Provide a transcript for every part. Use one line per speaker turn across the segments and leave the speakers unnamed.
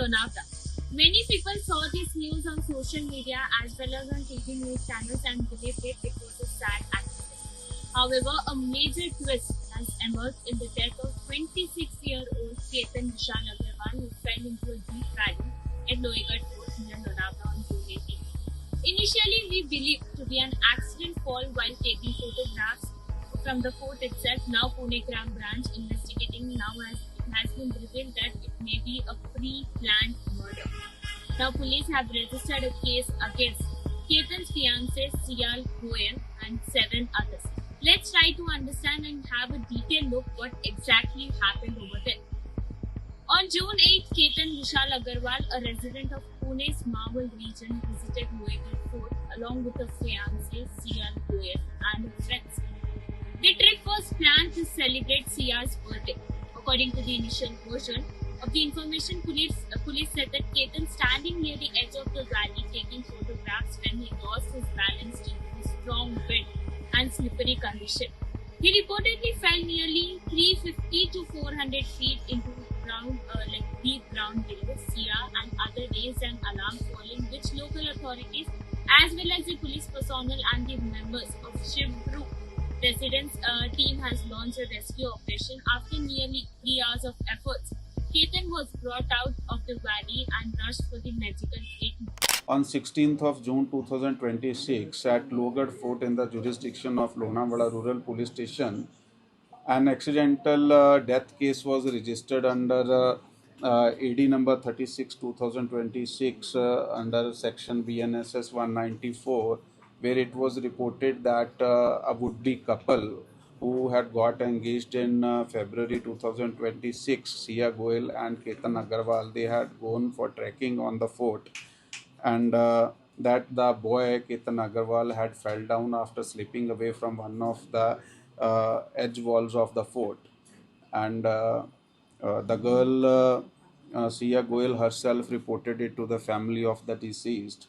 Lonavala. Many people saw this news on social media as well as on TV news channels and believed it was a sad accident. However, a major twist has emerged in the death of 26-year-old Ketan Agrawal, who fell into a deep valley at Lohagad Fort near Lonavala on June 18. Initially, we believed to be an accident fall while taking photographs from the fort itself. Now, Pune Crime Branch investigating has been revealed that it may be a pre-planned murder. Now, police have registered a case against Ketan's fiancée Goyal and 7 others. Let's try to understand and have a detailed look what exactly happened over there. On June 8, Ketan Agrawal, a resident of Pune's Marvel region, visited Lohagad Fort along with her fiancée Goyal and her friends. The trip was planned to celebrate Sia's birthday. According to the initial version of the information, police said that Ketan standing near the edge of the valley taking photographs when he lost his balance due to strong wind and slippery condition. He reportedly fell nearly 350 to 400 feet into deep ground below. Sia and other raised an alarm, following which local authorities as well as the police personnel and the members of Shivru residents team has launched a rescue operation. After nearly 3 hours of efforts, Ketan was brought out of the valley and rushed for the medical treatment.
On 16th of June 2026, at Lohagad Fort in the jurisdiction of Lonavala Rural Police Station, an accidental death case was registered under AD number 36/2026 under section BNSS 194, where it was reported that a would-be couple who had got engaged in February 2026, Sia Goyal and Ketan Agrawal, they had gone for trekking on the fort, and that the boy Ketan Agrawal had fell down after slipping away from one of the edge walls of the fort, and the girl Sia Goyal herself reported it to the family of the deceased,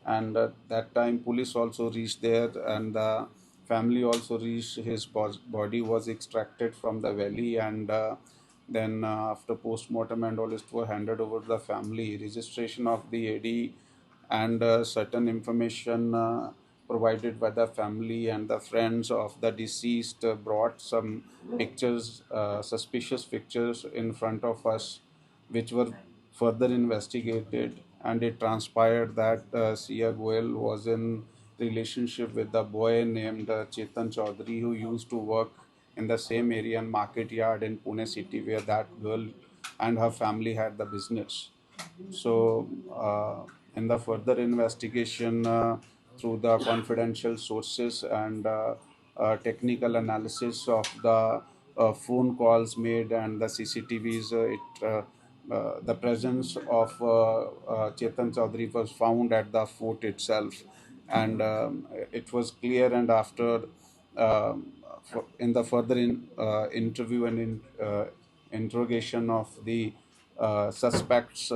and that time police also reached there, and the family also reached. His body was extracted from the valley, and then after post-mortem and all, it was handed over to the family. Registration of the AD and certain information provided by the family and the friends of the deceased brought some pictures, suspicious pictures in front of us, which were further investigated, and it transpired that Sia Goyal was in relationship with the boy named Ketan Chaudhary, who used to work in the same area and market yard in Pune city where that girl and her family had the business. So in the further investigation through the confidential sources and technical analysis of the phone calls made and the CCTVs, the presence of Ketan Chaudhary was found at the fort itself, and it was clear. And after in the further interview and interrogation of the suspects,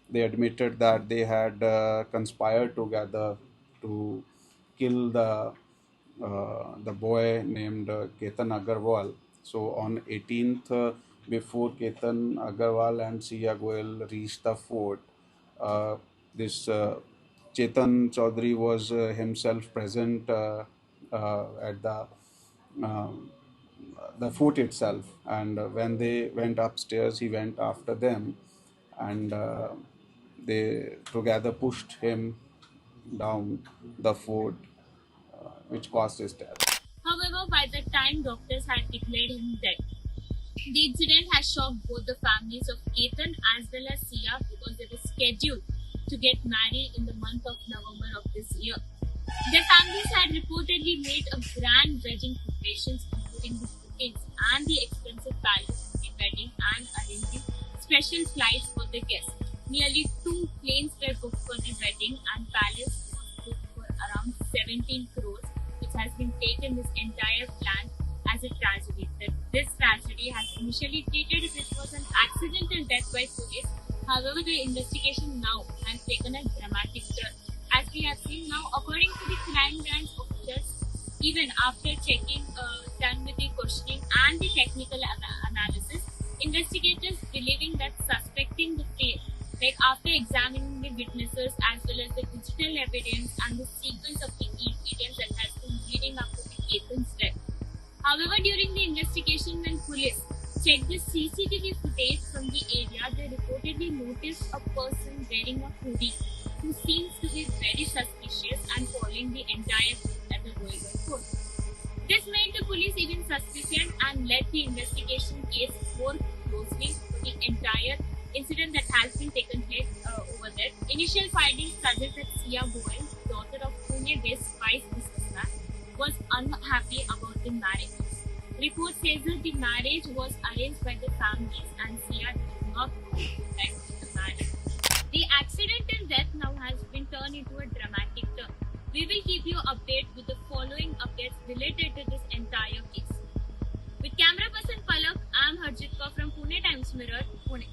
they admitted that they had conspired together to kill the boy named Ketan Agrawal. So on 18th, before Ketan Agrawal and Sia Goyal reached the fort, this Ketan Chaudhary was himself present at the fort itself, and when they went upstairs, he went after them, and they together pushed him down the fort, which caused his death.
However, by the time doctors had declared him dead, the incident has shocked both the families of Ketan as well as Sia, because they were scheduled to get married in the month of November of this year. Their families had reportedly made a grand wedding preparations, including the bookings and the expensive palace for the wedding and arranging special flights for the guests. Nearly 2 planes were booked for the wedding, and palace was booked for around 17 crores, which has been taken this entire plan as a tragedy. This tragedy has initially treated it was an accidental death by police. However, the investigation now has taken a dramatic turn. As we have seen now, according to the crime branch officers, even after checking done with the questioning and the technical analysis, investigators believing that suspecting the fate, like After examining the witnesses as well as the digital evidence and the sequence of the events that has been leading up to the Ketan's death. However, during the investigation, when police checked the CCTV footage from the area, they reportedly noticed a person wearing a hoodie who seems to be very suspicious and following the entire route at the Goyal Fort. This made the police even suspicious and led the investigation case more closely to the entire incident that has been taken place over there. Initial findings suggest that Goyal, daughter of Pune-based vice businessman, was unhappy about the marriage. Report says that the marriage was arranged by the families and Sia did not want to like the marriage. The accidental death now has been turned into a dramatic turn. We will keep you updated with the following updates related to this entire case. With camera person Palak, I am Harjit Kaur from Pune Times Mirror, Pune.